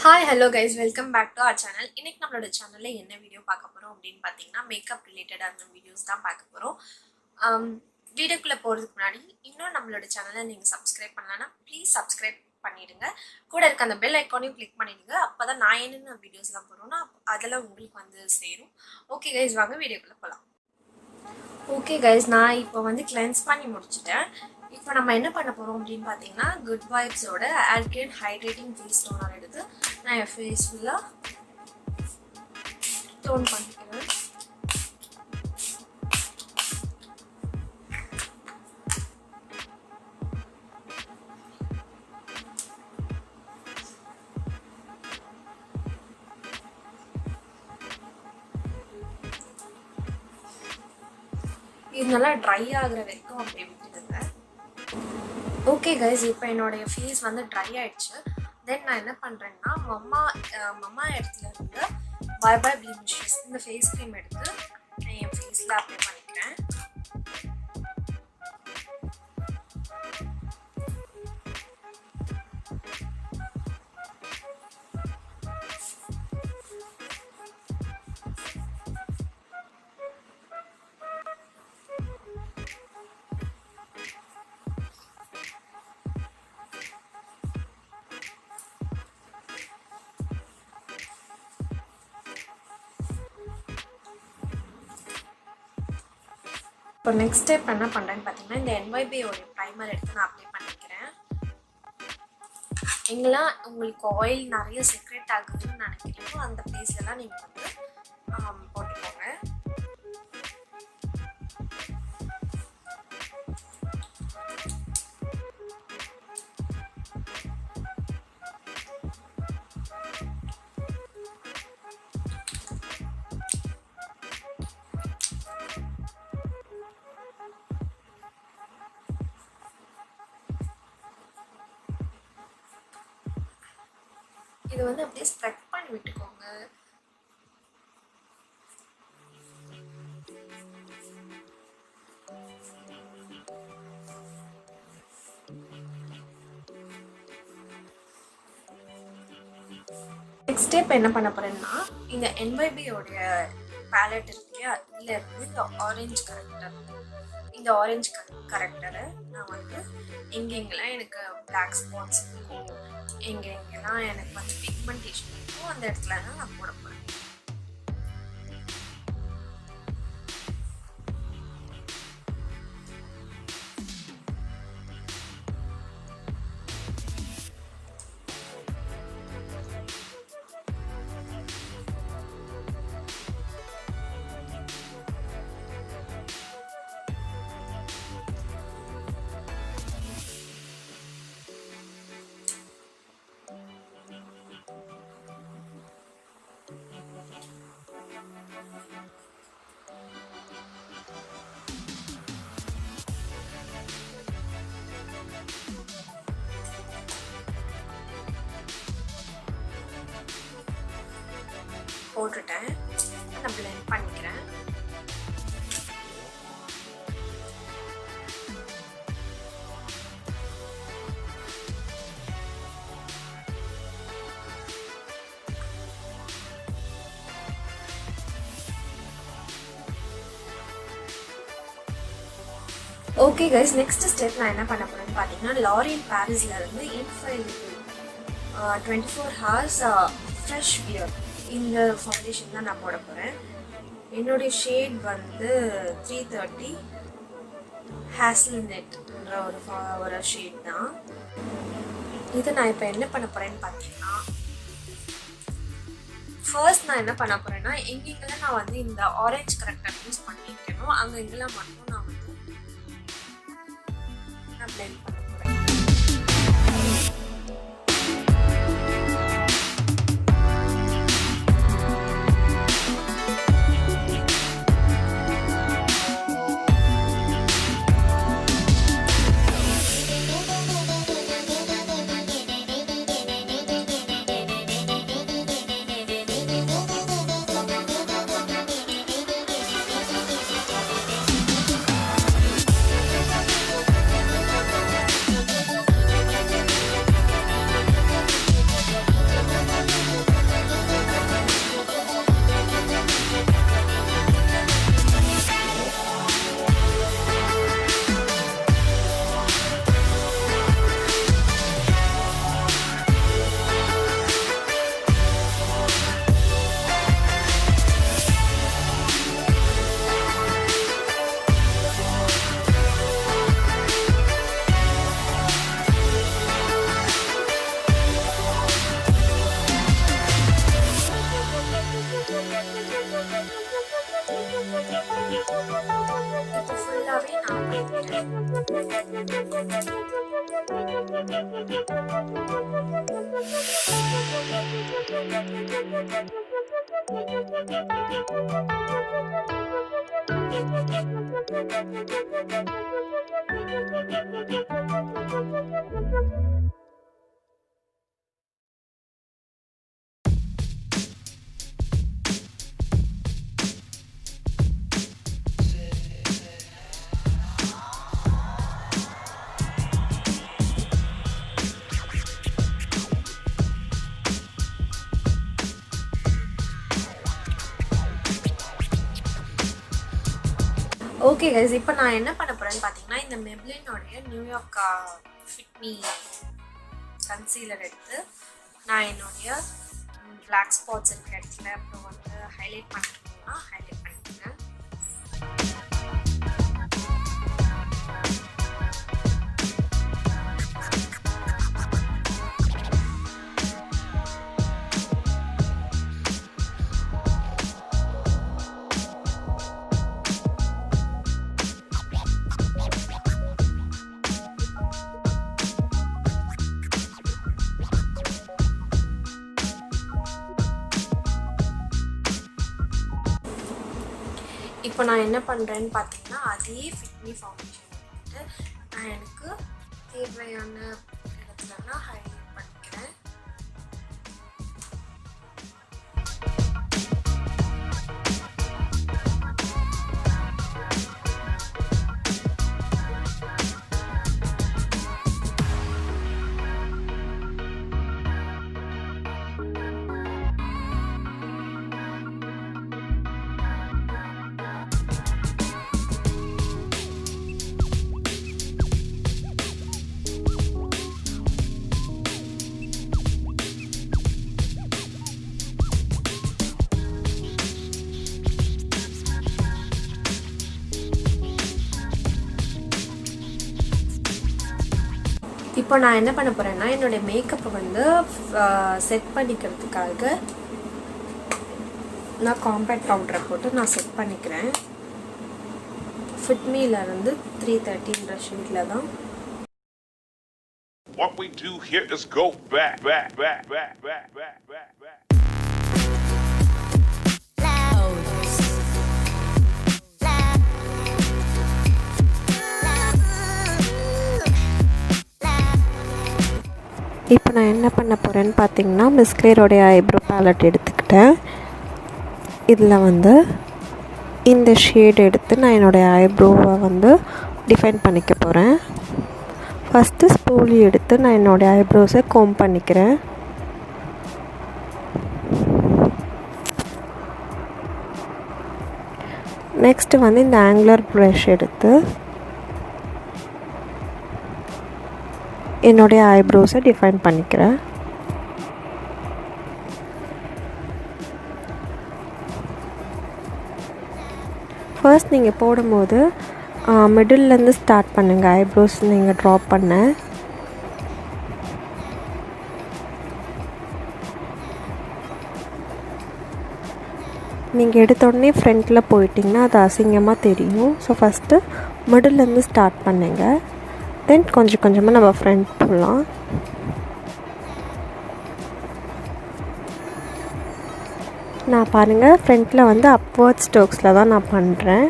Hi hello guys, welcome back to our channel. இன்னைக்கு நம்மளோட சேனலில் என்ன வீடியோ பார்க்க போகிறோம் அப்படின்னு பார்த்தீங்கன்னா, மேக்கப் ரிலேட்டடான வீடியோஸ் தான் பார்க்க போகிறோம். வீடியோக்குள்ளே போகிறதுக்கு முன்னாடி இன்னும் நம்மளோட சேனலை நீங்கள் சப்ஸ்கிரைப் பண்ணலன்னா ப்ளீஸ் சப்ஸ்கிரைப் பண்ணிவிடுங்க. கூட இருக்க அந்த பெல் ஐக்கானையும் கிளிக் பண்ணிவிடுங்க. அப்போ தான் நான் என்னென்ன வீடியோஸ்லாம் போடுறோன்னா அதெல்லாம் உங்களுக்கு வந்து சேரும். ஓகே கைஸ், வாங்க வீடியோக்குள்ளே போகலாம். ஓகே கைஸ், நான் இப்போ வந்து கிளென்ஸ் பண்ணி முடிச்சிட்டேன். இப்போ நம்ம என்ன பண்ண போகிறோம் அப்படின்னு பார்த்தீங்கன்னா, குட் வைப்ஸோட ஆல்கேன் ஹைட்ரேட்டிங் ஃபேஸ் டோனர் எடுத்து நான் என் ஃபேஸ் ஃபுல்லாக டோன் பண்ணிக்கிறேன். இது நல்லா ட்ரை ஆகுற வரைக்கும் அப்படியே விட்டுடுங்க. ஓகே கைஸ், இப்போ என்னுடைய ஃபேஸ் வந்து ட்ரை ஆகிடுச்சு. தென் நான் என்ன பண்ணுறேன்னா, மம்மா இடத்துல இருந்து பை பை ப்ளீமிஷஸ் இந்த ஃபேஸ் க்ரீம் எடுத்து நான் என் ஃபேஸில் அப்ளை பண்ணிக்கிறேன். இப்போ நெக்ஸ்ட் ஸ்டெப் என்ன பண்ணுறேன்னு பார்த்தீங்கன்னா, இந்த NYBயோட ப்ரைமர் எடுத்து நான் அப்ளை பண்ணிக்கிறேன். எங்கெல்லாம் உங்களுக்கு ஆயில் நிறைய செக்ரெட் ஆகுதுன்னு நினைக்கிறீங்களோ அந்த பிளேஸ்லாம் நீங்கள் வந்து போட்டுக்கோங்க. இது வந்து அப்படியே ஸ்ப்ரெட் பண்ணி விட்டுக்கோங்க. நெக்ஸ்ட் ஸ்டெப் என்ன பண்ண போறேன்னா, இந்த NYBயோடைய பேலட் இருக்கு இல்லையா, இதில் இருந்து இந்த ஆரஞ்சு கரெக்டரை நான் வந்து எங்கெங்கெல்லாம் எனக்கு பிளாக் ஸ்பாட்ஸ் இருக்கும், எங்கெங்கெல்லாம் எனக்கு வந்து பிக்மெண்டேஷன் இருக்கும், அந்த இடத்துல தான் நான் போட போகிறேன். போட்டுட்டேன், நான் பிளெண்ட் பண்ணிக்கிறேன். ஓகே கைஸ், நெக்ஸ்ட் ஸ்டெப் நான் என்ன பண்ண போகிறேன்னு பார்த்தீங்கன்னா, லாரியல் பாரிஸில் இருந்து இன்ஃபைலிபிள் 24 ஹார்ஸ் ஃப்ரெஷ் பியர் இந்த ஃபவுண்டேஷன் தான் நான் போட போகிறேன். என்னுடைய ஷேட் வந்து 330 ஹேசல்நெட்ன்ற ஒரு ஷேட் தான். இது நான் இப்போ என்ன பண்ண போகிறேன்னு பார்த்தீங்கன்னா, ஃபர்ஸ்ட் நான் என்ன பண்ண போகிறேன்னா, எங்கெங்கெல்லாம் நான் வந்து இந்த ஆரஞ்சு கரெக்டாக யூஸ் பண்ணியிருக்கேனோ அங்கே எங்கெல்லாம் மட்டும் நான் வந்து பிளெண்ட் பண்ண போகிறேன். ஓகே கைஸ், இப்போ நான் என்ன பண்ண போகிறேன்னு பார்த்தீங்கன்னா, இந்த மெப்ளினோடைய நியூயார்க் ஃபிட்மி கன்சீலர் எடுத்து நான் என்னுடைய பிளாக் ஸ்பாட்ஸ் இருக்கிற இடத்துல அப்புறம் வந்து ஹைலைட் பண்ணிக்கணும்னா ஹைலைட் பண்ணிக்கிறேன். இப்போ நான் என்ன பண்ணுறேன்னு பார்த்தீங்கன்னா, அதே ஃபிட்மி ஃபவுண்டேஷன் வந்துட்டு நான் எனக்கு தேவையான இடத்துலனா ஹைலைட் பண்ணிக்கிறேன். இப்போ நான் என்ன பண்ண போகிறேன்னா, என்னுடைய மேக்கப்பை வந்து செட் பண்ணிக்கிறதுக்காக நான் காம்பேக்ட் பவுடரை போட்டு நான் செட் பண்ணிக்கிறேன். ஃபிட்மியிலேருந்து 313 ஷேடில் தான். What we do here is go back, back, back, back, back, back, back, back. இப்போ நான் என்ன பண்ண போகிறேன்னு பார்த்தீங்கன்னா, மிஸ் கிளியரோடைய ஐப்ரோ பேலட் எடுத்துக்கிட்டேன். இதில் வந்து இந்த ஷேட் எடுத்து நான் என்னுடைய ஐப்ரோவை வந்து டிஃபைன் பண்ணிக்க போகிறேன். ஃபஸ்ட்டு ஸ்பூலி எடுத்து நான் என்னுடைய ஐப்ரோஸை கோம் பண்ணிக்கிறேன். நெக்ஸ்ட்டு வந்து இந்த ஆங்குலர் ப்ரஷ் எடுத்து என்னுடைய ஐப்ரோஸை டிஃபைன் பண்ணிக்கிறேன். ஃபர்ஸ்ட் நீங்கள் போடும்போது மிடில்லேருந்து ஸ்டார்ட் பண்ணுங்கள். ஐப்ரோஸ் நீங்கள் ட்ரா பண்ண நீங்கள் எடுத்தோடனே ஃப்ரண்ட்டில் போயிட்டிங்கன்னா அது அசிங்கமாக தெரியும். ஸோ ஃபஸ்ட்டு மிடில்லேருந்து ஸ்டார்ட் பண்ணுங்கள். தென் கொஞ்சம் கொஞ்சமாக நம்ம ஃப்ரண்ட் போடலாம். நான் பாருங்கள் ஃப்ரண்ட்டில் வந்து அப்வர்ட் ஸ்ட்ரோக்ஸில் தான் நான் பண்ணுறேன்.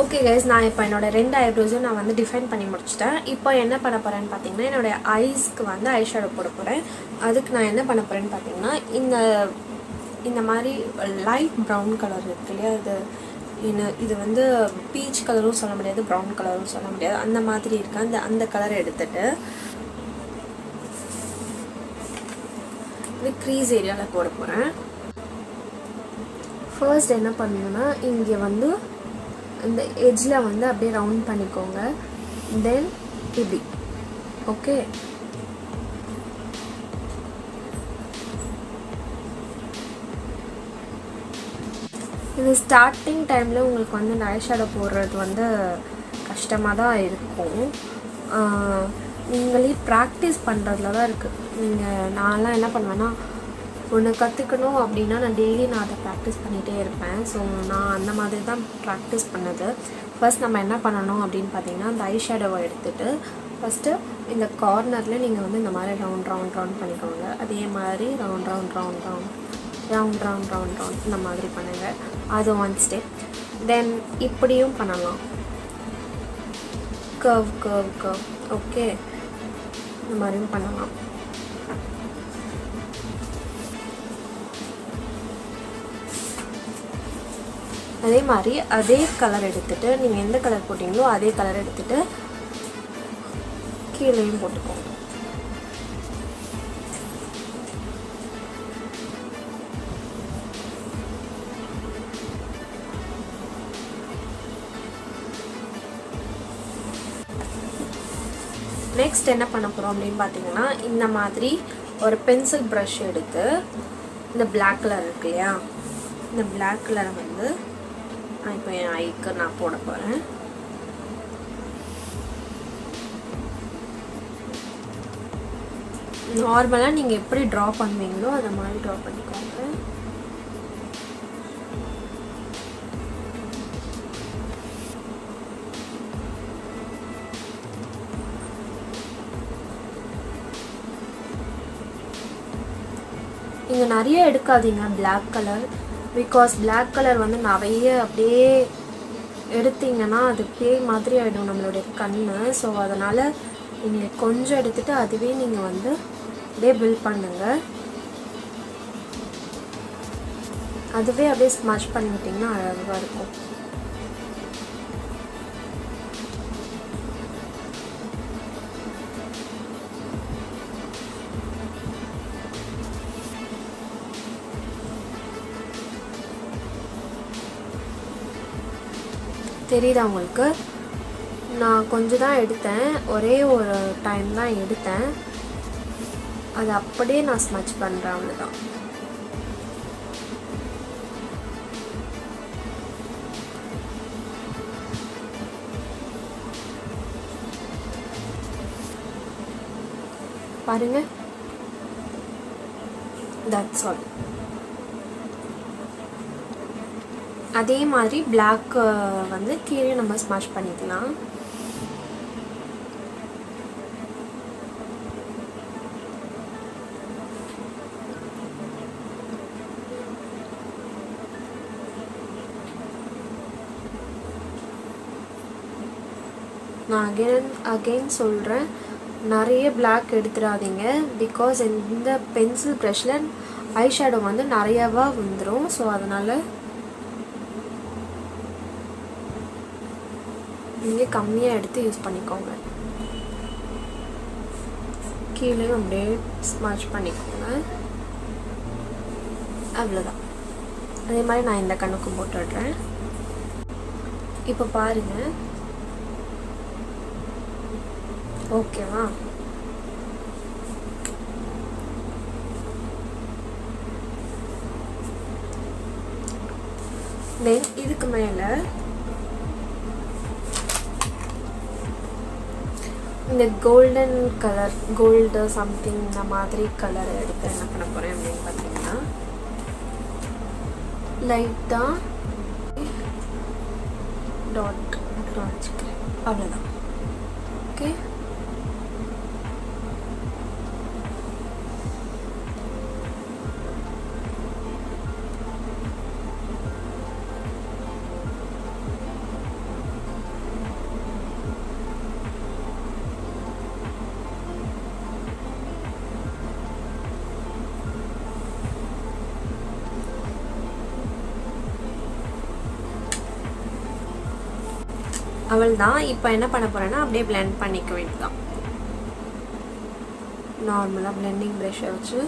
ஓகே கைஸ், நான் இப்போ என்னோடய 2 ஐப்ரோஸும் நான் வந்து டிஃபைன் பண்ணி முடிச்சிட்டேன். இப்போ என்ன பண்ண போகிறேன்னு பார்த்தீங்கன்னா, என்னுடைய ஐஸ்க்கு வந்து ஐ ஷேடோ போட போகிறேன். அதுக்கு நான் என்ன பண்ண போகிறேன்னு பார்த்தீங்கன்னா, இந்த மாதிரி லைட் ப்ரௌன் கலர் இருக்கு இல்லையா, இது வந்து பீச் கலரும் சொல்ல முடியாது, ப்ரௌன் கலரும் சொல்ல முடியாது, அந்த மாதிரி இருக்கு. அந்த கலரை எடுத்துட்டு இது க்ரீஸ் ஏரியாவில் போட போகிறேன். ஃபர்ஸ்ட் என்ன பண்ணணுன்னா, இங்கே வந்து இந்த எட்ஜில் வந்து அப்படியே ரவுண்ட் பண்ணிக்கோங்க. தென் இப்படி ஓகே. இது ஸ்டார்டிங் டைமில் உங்களுக்கு வந்து ஐ ஷேடோ போடுறது வந்து கஷ்டமாக தான் இருக்கும். நீங்களே ப்ராக்டிஸ் பண்ணுறதுல தான் இருக்குது. நான்லாம் என்ன பண்ணுவேன்னா, ஒன்று கற்றுக்கணும் அப்படின்னா நான் டெய்லி நான் அதை ப்ராக்டிஸ் பண்ணிகிட்டே இருப்பேன். ஸோ நான் அந்த மாதிரி தான் ப்ராக்டிஸ் பண்ணது. ஃபர்ஸ்ட் நம்ம என்ன பண்ணணும் அப்படின்னு பார்த்தீங்கன்னா, அந்த ஐ ஷேடோவை எடுத்துகிட்டு ஃபஸ்ட்டு இந்த கார்னரில் நீங்கள் வந்து இந்த மாதிரி ரவுண்ட் பண்ணிக்கோங்க. அதே மாதிரி ரவுண்ட் இந்த மாதிரி பண்ணுங்கள். அது ஒன் ஸ்டெப். தென் இப்படியும் பண்ணலாம், கர்வ். ஓகே, இந்த மாதிரியும் பண்ணலாம். அதே மாதிரி அதே கலர் எடுத்துகிட்டு நீங்கள் எந்த கலர் போட்டிங்களோ அதே கலர் எடுத்துகிட்டு கீழேயும் போட்டுக்கோங்க. நெக்ஸ்ட் என்ன பண்ண போகிறோம் அப்படின்னு பார்த்தீங்கன்னா, இந்த மாதிரி ஒரு பென்சில் ப்ரஷ் எடுத்து இந்த பிளாக் கலர் இருக்கு இல்லையா, இந்த பிளாக் கலரை வந்து இப்போ என் ஐக்கு நான் போட போகிறேன். நார்மலாக நீங்கள் எப்படி ட்ரா பண்ணுவீங்களோ அதை மாதிரி ட்ரா பண்ணிக்கோங்க. நீங்கள் நிறைய எடுக்காதீங்க black colour, because black colour வந்து நிறைய அப்படியே எடுத்திங்கன்னா அது பேய் மாதிரி ஆகிடும் நம்மளுடைய கண். ஸோ அதனால் நீங்கள் கொஞ்சம் எடுத்துகிட்டு அதுவே நீங்கள் வந்து அப்படியே பில்ட் பண்ணுங்கள். அதுவே அப்படியே ஸ்மஷ் பண்ணி விட்டிங்கன்னா அழகாக இருக்கும். தெரியுதா உங்களுக்கு? நான் கொஞ்சம் தான் எடுத்தேன், ஒரே ஒரு டைம் தான் எடுத்தேன். அது அப்படியே நான் ஸ்மச் பண்ணுறேன், அவ்வளோதான். பாருங்க, தட்ஸ் ஆல். அதே மாதிரி பிளாக் வந்து கீழே நம்ம ஸ்மாஷ் பண்ணிக்கலாம். நான் அகெயின் சொல்கிறேன், நிறைய பிளாக் எடுத்துடாதீங்க. பிகாஸ் இந்த பென்சில் ப்ரஷில் ஐ ஷேடோ வந்து நிறையாவா வந்துடும். ஸோ அதனால் நீங்கள் கம்மியாக எடுத்து யூஸ் பண்ணிக்கோங்க. கீழே அப்படியே ஸ்மச் பண்ணிக்கோங்க, அவ்வளோதான். அதே மாதிரி நான் இந்த கண்ணுக்கும் போட்டுடுறேன். இப்போ பாருங்கள், ஓகேவா? தென் இதுக்கு மேலே இந்த கோல்டன் கலர், கோல்டு சம்திங் இந்த மாதிரி கலர் எடுத்து என்ன பண்ண போகிறேன் அப்படின்னு பார்த்தீங்கன்னா, லைட்டாக டாட் வச்சுக்கிறேன், அவ்வளோதான். ஓகே, அவள் தான். இப்போ என்ன பண்ண போகிறேன்னா, அப்படியே பிளெண்ட் பண்ணிக்க வேண்டியதான். நார்மலாக பிளெண்டிங் ப்ரஷ்ஷை வச்சு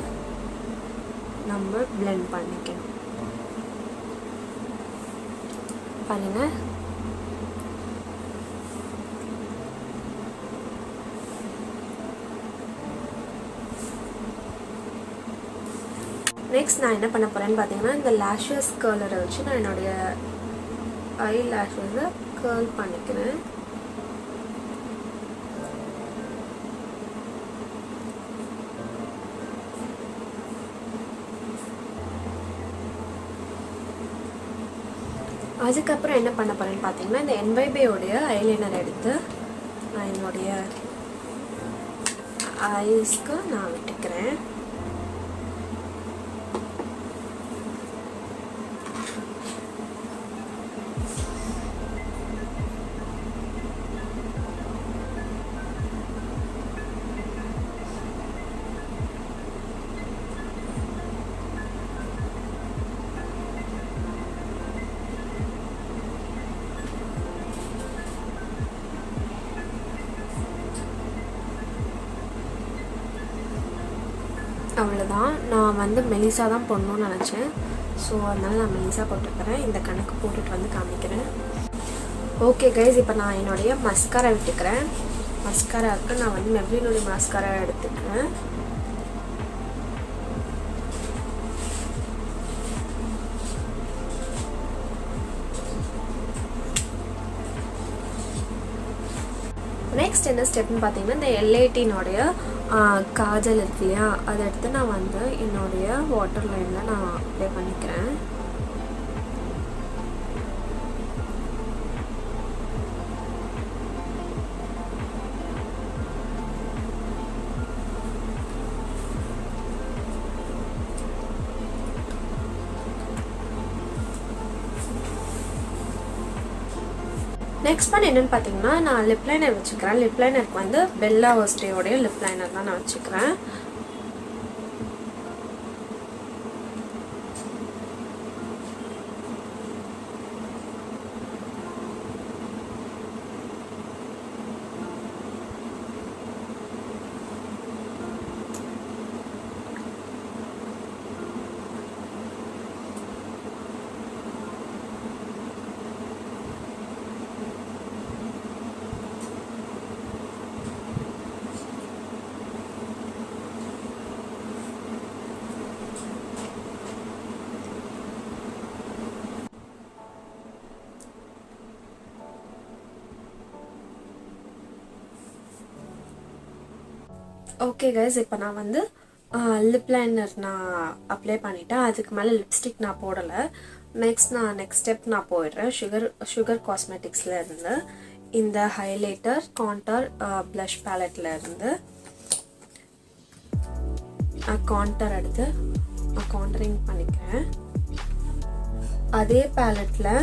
நம்ம பிளெண்ட் பண்ணிக்கணும். பாருங்க, நெக்ஸ்ட் நான் என்ன பண்ண போகிறேன்னு பார்த்தீங்கன்னா, இந்த லேஷஸ் கர்லரை வச்சு நான் என்னுடைய ஐ லேஷஸை கர்ல் பண்ணிக்கிறேன். அதுக்கப்புறம் என்ன பண்ண போகிறேன்னு பார்த்தீங்கன்னா, இந்த NYBயோடைய ஐலைனர் எடுத்து நான் என்னுடைய ஐஸ்க்கு நான் விட்டுக்கிறேன். அவ்வளோதான். நான் வந்து மெலிசா தான் போடணும்னு நினச்சேன். ஸோ அதனால் நான் மெலிசா போட்டுக்கிறேன். இந்த கணக்கு போட்டுட்டு வந்து காமிக்கிறேன். ஓகே கைஸ், இப்போ நான் என்னுடைய மஸ்காரா விட்டுக்கிறேன். மஸ்காராவுக்கு நான் வந்து மெப்ளினுடைய மஸ்காரா எடுத்துக்கிறேன். நெக்ஸ்ட் என்ன ஸ்டெப்னு பார்த்தீங்கன்னா, இந்த எல்ஐடினுடைய காஜல் இருக்கு இல்லையா, அதை எடுத்து நான் வந்து என்னுடைய வாட்டர் லைனில் நான் அப்ளை பண்ணிக்கிறேன். நெக்ஸ்ட் ஒன் என்னென்னு பார்த்தீங்கன்னா, நான் லிப் லைனர் வச்சுக்கிறேன். லிப் லைனருக்கு வந்து பெல்லா ஹோஸ்டேயோடைய லிப் லைனர் தான் நான் வச்சுக்கிறேன். ஓகே கைஸ், இப்போ நான் வந்து லிப் லைனர் நான் அப்ளை பண்ணிட்டேன். அதுக்கு மேலே லிப்ஸ்டிக் நான் போடலை. நெக்ஸ்ட் ஸ்டெப் நான் போயிடுறேன். சுகர் காஸ்மெட்டிக்ஸில் இருந்து இந்த ஹைலைட்டர் கான்டர் ப்ளஷ் பேலட்டில் இருந்து கான்டர் எடுத்து கான்டரிங் பண்ணிக்கிறேன். அதே பேலட்டில்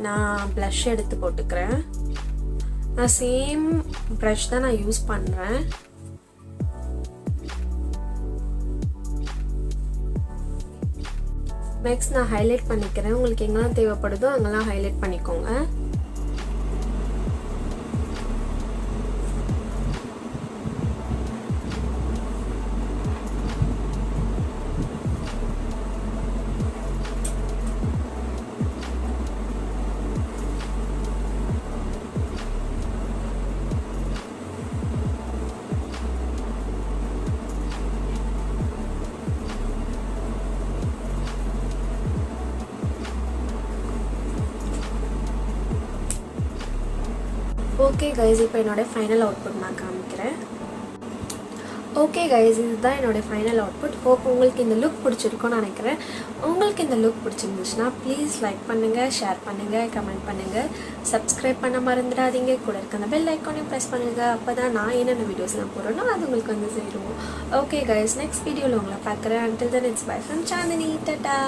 நான் ப்ளஷ் எடுத்து போட்டுக்கிறேன். நான் சேம் ப்ரஷ் தான் நான் யூஸ் பண்ணுறேன். நெக்ஸ்ட் நான் ஹைலைட் பண்ணிக்கிறேன். உங்களுக்கு எங்கெல்லாம் தேவைப்படுதோ அங்கெல்லாம் ஹைலைட் பண்ணிக்கோங்க. ஓகே கைஸ், இப்போ என்னோடய ஃபைனல் அவுட்புட் நான் காமிக்கிறேன். ஓகே கைஸ், இதுதான் என்னோடய ஃபைனல் அவுட்புட். ஹோப் உங்களுக்கு இந்த லுக் பிடிச்சிருக்கும்னு நினைக்கிறேன். உங்களுக்கு இந்த லுக் பிடிச்சிருந்துச்சுன்னா ப்ளீஸ் லைக் பண்ணுங்கள், ஷேர் பண்ணுங்கள், கமெண்ட் பண்ணுங்கள், சப்ஸ்கிரைப் பண்ண மறந்துடாதீங்க. கூட இருக்க அந்த பெல் ஐக்கானையும் ப்ரெஸ் பண்ணுங்கள். அப்போ தான் நான் என்னென்ன வீடியோஸ் நான் போடுறேனோ அது உங்களுக்கு வந்து சேருவோம். ஓகே கைஸ், நெக்ஸ்ட் வீடியோவில் உங்களை பார்க்குறேன். Until then, it's bye from Chanidini. Tata.